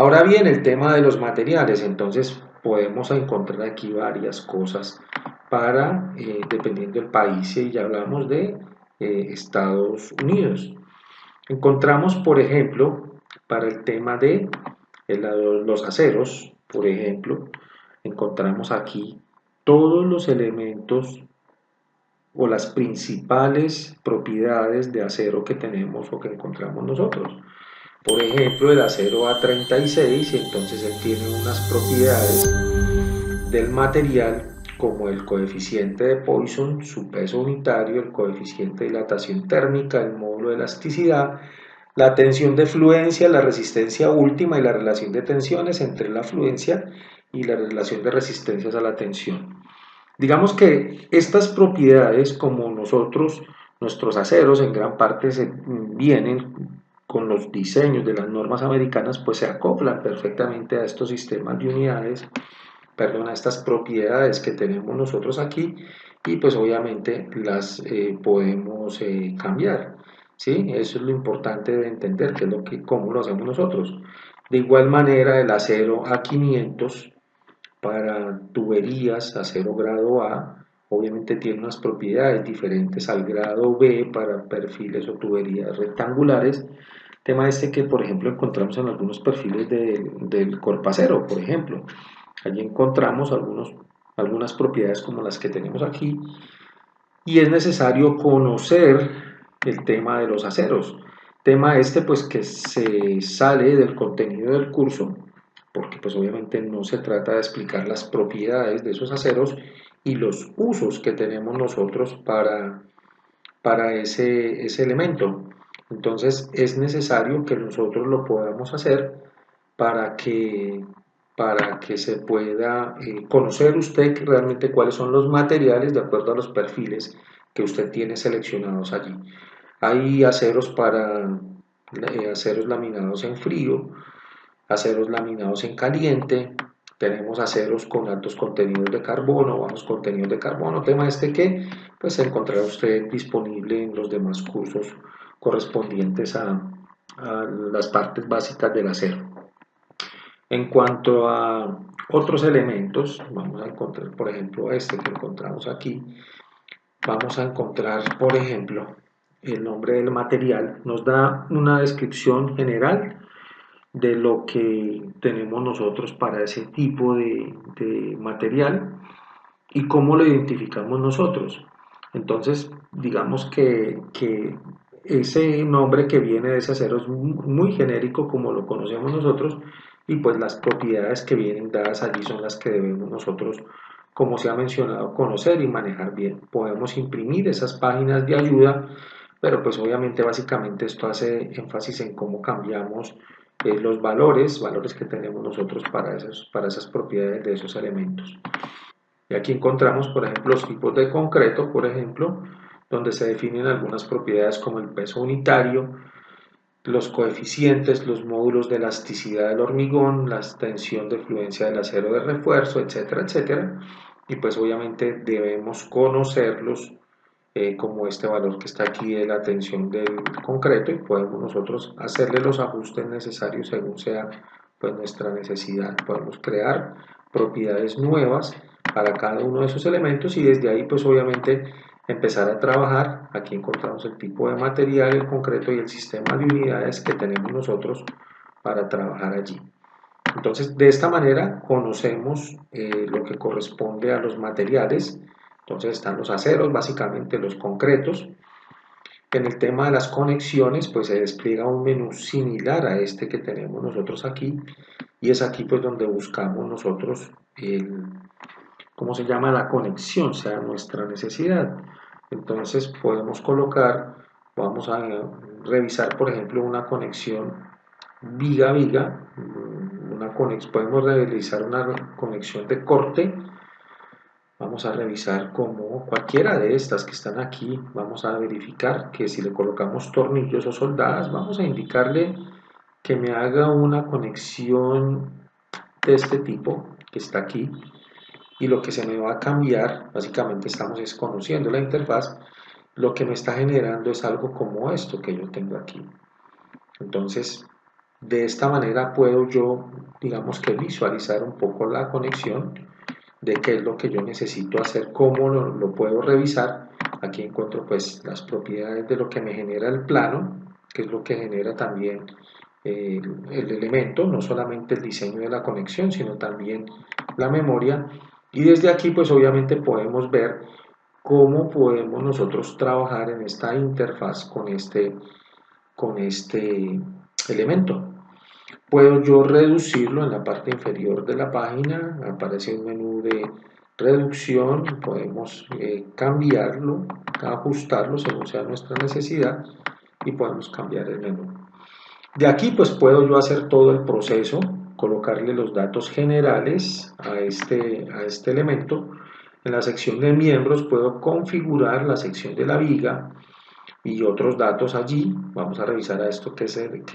Ahora bien, el tema de los materiales, entonces podemos encontrar aquí varias cosas para, dependiendo del país, y ya hablamos de Estados Unidos. Encontramos, por ejemplo, para el tema de los aceros, por ejemplo, encontramos aquí todos los elementos o las principales propiedades de acero que tenemos o que encontramos nosotros. Por ejemplo, el acero A36, entonces él tiene unas propiedades del material como el coeficiente de Poisson, su peso unitario, el coeficiente de dilatación térmica, el módulo de elasticidad, la tensión de fluencia, la resistencia última y la relación de tensiones entre la fluencia y la relación de resistencias a la tensión. Digamos que estas propiedades, como nuestros aceros en gran parte vienen con los diseños de las normas americanas, pues se acoplan perfectamente a estos sistemas de unidades, perdón, a estas propiedades que tenemos nosotros aquí y pues obviamente las podemos cambiar. ¿Sí? Eso es lo importante de entender, que es cómo lo hacemos nosotros. De igual manera, el acero A500 para tuberías, acero grado A, obviamente tiene unas propiedades diferentes al grado B para perfiles o tuberías rectangulares. Tema este que, por ejemplo, encontramos en algunos perfiles del corpacero, por ejemplo. Allí encontramos algunas propiedades como las que tenemos aquí y es necesario conocer el tema de los aceros. Tema este pues que se sale del contenido del curso porque pues obviamente no se trata de explicar las propiedades de esos aceros y los usos que tenemos nosotros para ese elemento. Entonces es necesario que nosotros lo podamos hacer para que, para que se pueda conocer usted realmente cuáles son los materiales de acuerdo a los perfiles que usted tiene seleccionados allí. Hay aceros para aceros laminados en frío, aceros laminados en caliente, tenemos aceros con altos contenidos de carbono, bajos contenidos de carbono, tema este que pues encontrará usted disponible en los demás cursos correspondientes a las partes básicas del acero. En cuanto a otros elementos, vamos a encontrar, por ejemplo, este que encontramos aquí, vamos a encontrar, por ejemplo, el nombre del material, nos da una descripción general de lo que tenemos nosotros para ese tipo de material y cómo lo identificamos nosotros. Entonces, digamos que ese nombre que viene de ese acero es muy genérico como lo conocemos nosotros y pues las propiedades que vienen dadas allí son las que debemos nosotros, como se ha mencionado, conocer y manejar bien. Podemos imprimir esas páginas de ayuda, pero pues obviamente básicamente esto hace énfasis en cómo cambiamos los valores que tenemos nosotros para esas propiedades de esos elementos. Y aquí encontramos, por ejemplo, los tipos de concreto, por ejemplo, donde se definen algunas propiedades como el peso unitario, los coeficientes, los módulos de elasticidad del hormigón, la tensión de fluencia del acero de refuerzo, etcétera, etcétera. Y pues obviamente debemos conocerlos como este valor que está aquí de la tensión del concreto y podemos nosotros hacerle los ajustes necesarios según sea pues nuestra necesidad. Podemos crear propiedades nuevas para cada uno de esos elementos y desde ahí pues obviamente empezar a trabajar. Aquí encontramos el tipo de material, el concreto y el sistema de unidades que tenemos nosotros para trabajar allí. Entonces, de esta manera conocemos lo que corresponde a los materiales. Entonces están los aceros, básicamente los concretos. En el tema de las conexiones, pues se despliega un menú similar a este que tenemos nosotros aquí. Y es aquí pues donde buscamos nosotros ¿cómo se llama? La conexión, sea nuestra necesidad. Entonces podemos colocar, vamos a revisar por ejemplo una conexión viga a viga, podemos realizar una conexión de corte, vamos a revisar como cualquiera de estas que están aquí, vamos a verificar que si le colocamos tornillos o soldadas, vamos a indicarle que me haga una conexión de este tipo que está aquí y lo que se me va a cambiar, básicamente estamos desconociendo la interfaz, lo que me está generando es algo como esto que yo tengo aquí. Entonces De esta manera puedo yo, digamos que visualizar un poco la conexión de qué es lo que yo necesito hacer, cómo lo puedo revisar. Aquí encuentro pues las propiedades de lo que me genera el plano, que es lo que genera también el elemento, no solamente el diseño de la conexión, sino también la memoria. Y desde aquí pues obviamente podemos ver cómo podemos nosotros trabajar en esta interfaz con este elemento. Puedo yo reducirlo en la parte inferior de la página, aparece un menú de reducción, podemos cambiarlo, ajustarlo según sea nuestra necesidad y podemos cambiar el menú. De aquí pues puedo yo hacer todo el proceso, colocarle los datos generales a este elemento. En la sección de miembros puedo configurar la sección de la viga y otros datos allí. Vamos a revisar a esto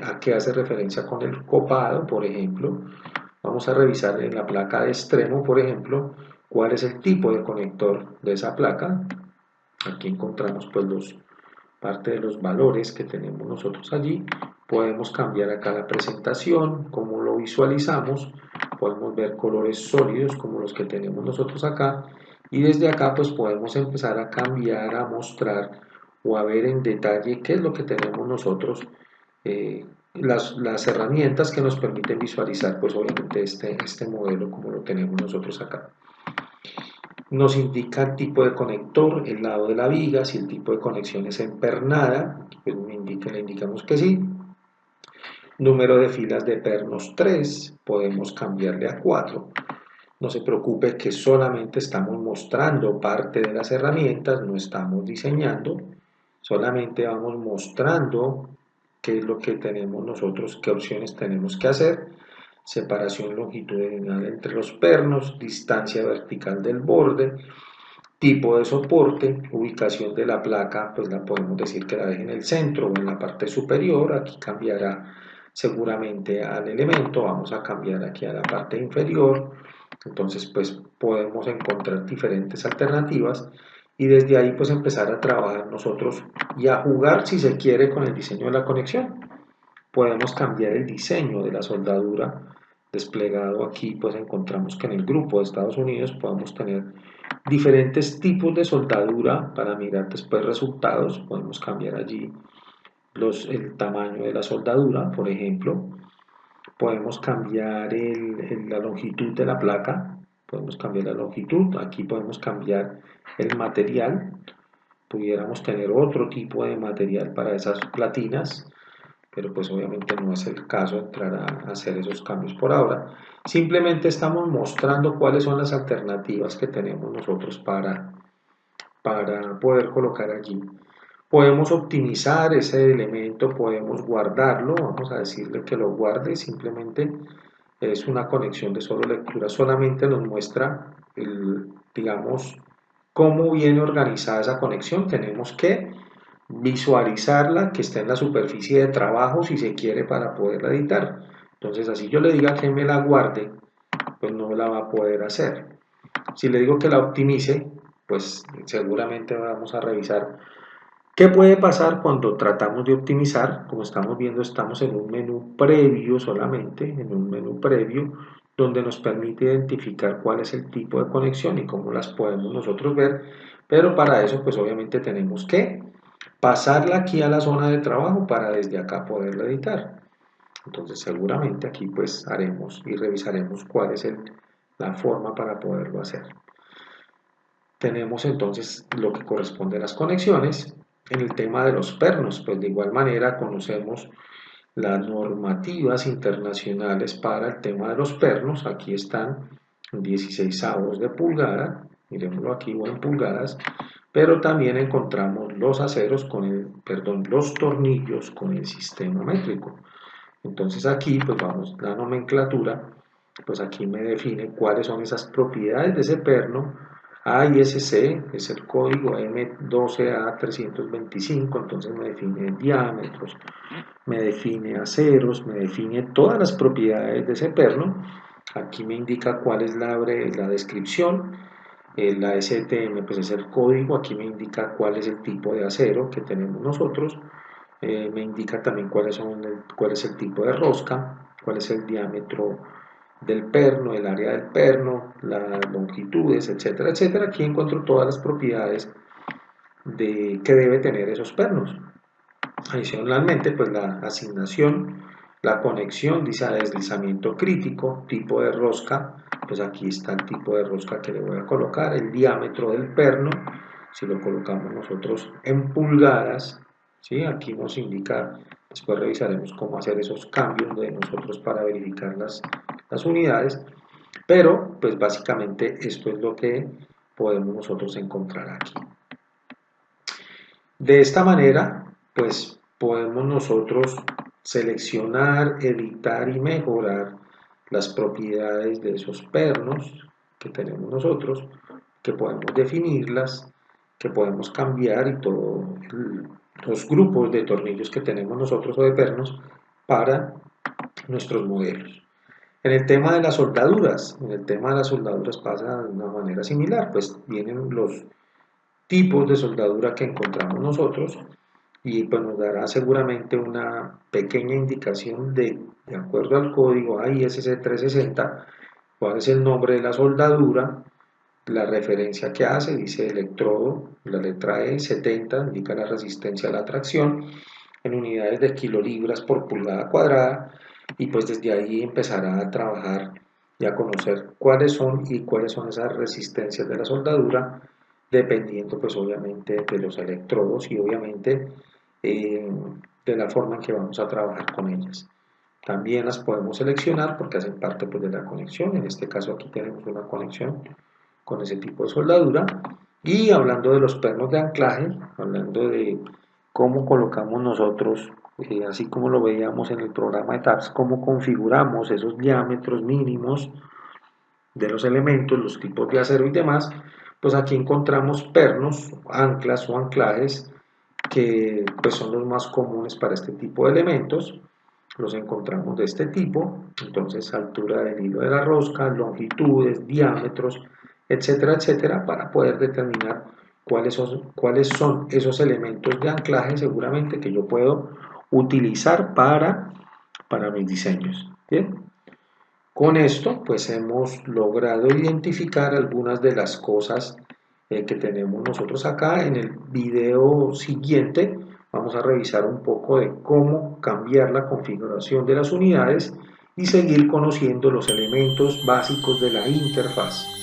a qué hace referencia con el copado, por ejemplo. Vamos a revisar en la placa de extremo, por ejemplo, cuál es el tipo de conector de esa placa. Aquí encontramos pues parte de los valores que tenemos nosotros allí. Podemos cambiar acá la presentación, cómo lo visualizamos. Podemos ver colores sólidos como los que tenemos nosotros acá. Y desde acá pues podemos empezar a cambiar, a mostrar o a ver en detalle qué es lo que tenemos nosotros, las herramientas que nos permiten visualizar pues obviamente este modelo como lo tenemos nosotros acá. Nos indica el tipo de conector, el lado de la viga, si el tipo de conexión es empernada, pues le indicamos que sí. Número de filas de pernos 3, podemos cambiarle a 4. No se preocupe que solamente estamos mostrando parte de las herramientas, no estamos diseñando, solamente vamos mostrando qué es lo que tenemos nosotros, qué opciones tenemos que hacer. Separación longitudinal entre los pernos, distancia vertical del borde, tipo de soporte, ubicación de la placa, pues la podemos decir que la deje en el centro o en la parte superior. Aquí cambiará seguramente al elemento, vamos a cambiar aquí a la parte inferior. Entonces pues podemos encontrar diferentes alternativas y desde ahí pues empezar a trabajar nosotros y a jugar si se quiere con el diseño de la conexión. Podemos cambiar el diseño de la soldadura desplegado aquí, pues encontramos que en el grupo de Estados Unidos podemos tener diferentes tipos de soldadura para mirar después resultados. Podemos cambiar allí el tamaño de la soldadura, por ejemplo. Podemos cambiar la longitud de la placa. Podemos cambiar la longitud. Aquí podemos cambiar el material. Pudiéramos tener otro tipo de material para esas platinas, pero pues obviamente no es el caso entrar a hacer esos cambios por ahora. Simplemente estamos mostrando cuáles son las alternativas que tenemos nosotros para poder colocar allí. Podemos optimizar ese elemento, podemos guardarlo, vamos a decirle que lo guarde, simplemente es una conexión de solo lectura, solamente nos muestra, digamos, cómo viene organizada esa conexión. Tenemos que visualizarla, que está en la superficie de trabajo si se quiere para poderla editar. Entonces así yo le diga que me la guarde, pues no la va a poder hacer. Si le digo que la optimice, pues seguramente vamos a revisar qué puede pasar cuando tratamos de optimizar. Como estamos viendo, estamos en un menú previo solamente, en un menú previo donde nos permite identificar cuál es el tipo de conexión y cómo las podemos nosotros ver, pero para eso pues obviamente tenemos que pasarla aquí a la zona de trabajo para desde acá poderla editar. Entonces seguramente aquí pues haremos y revisaremos cuál es la forma para poderlo hacer. Tenemos entonces lo que corresponde a las conexiones. En el tema de los pernos, pues de igual manera conocemos las normativas internacionales para el tema de los pernos. Aquí están 16avos de pulgada, miremoslo aquí o en pulgadas, pero también encontramos los aceros los tornillos con el sistema métrico. Entonces aquí pues vamos, la nomenclatura, pues aquí me define cuáles son esas propiedades de ese perno. AISC es el código M12A325, entonces me define diámetros, me define aceros, me define todas las propiedades de ese perno. Aquí me indica cuál es la descripción. La STM pues es el código, aquí me indica cuál es el tipo de acero que tenemos nosotros. me indica también cuál es el tipo de rosca, cuál es el diámetro del perno, el área del perno, las longitudes, etcétera, etcétera. Aquí encuentro todas las propiedades que debe tener esos pernos. Adicionalmente, pues la asignación, la conexión, dice deslizamiento crítico, tipo de rosca, pues aquí está el tipo de rosca que le voy a colocar, el diámetro del perno, si lo colocamos nosotros en pulgadas, ¿sí? Aquí nos indica, después revisaremos cómo hacer esos cambios de nosotros para verificar las unidades, pero pues básicamente esto es lo que podemos nosotros encontrar aquí. De esta manera, pues podemos nosotros seleccionar, editar y mejorar las propiedades de esos pernos que tenemos nosotros, que podemos definirlas, que podemos cambiar y todos los grupos de tornillos que tenemos nosotros o de pernos para nuestros modelos. En el tema de las soldaduras pasa de una manera similar, pues vienen los tipos de soldadura que encontramos nosotros y pues nos dará seguramente una pequeña indicación de acuerdo al código AISC 360, cuál es el nombre de la soldadura, la referencia que hace, dice electrodo, la letra E, 70, indica la resistencia a la tracción, en unidades de kilolibras por pulgada cuadrada, y pues desde ahí empezará a trabajar y a conocer cuáles son esas resistencias de la soldadura, dependiendo pues obviamente de los electrodos y obviamente de la forma en que vamos a trabajar con ellas. También las podemos seleccionar porque hacen parte pues, de la conexión. En este caso aquí tenemos una conexión con ese tipo de soldadura. Y hablando de los pernos de anclaje, hablando de cómo colocamos nosotros, así como lo veíamos en el programa de TAPS, cómo configuramos esos diámetros mínimos de los elementos, los tipos de acero y demás, pues aquí encontramos pernos, anclas o anclajes que pues son los más comunes para este tipo de elementos. Los encontramos de este tipo, entonces altura del hilo de la rosca, longitudes, diámetros, etcétera, etcétera, para poder determinar cuáles son esos elementos de anclaje seguramente que yo puedo utilizar para mis diseños. ¿Bien? Con esto, pues hemos logrado identificar algunas de las cosas que tenemos nosotros acá. En el video siguiente vamos a revisar un poco de cómo cambiar la configuración de las unidades y seguir conociendo los elementos básicos de la interfaz.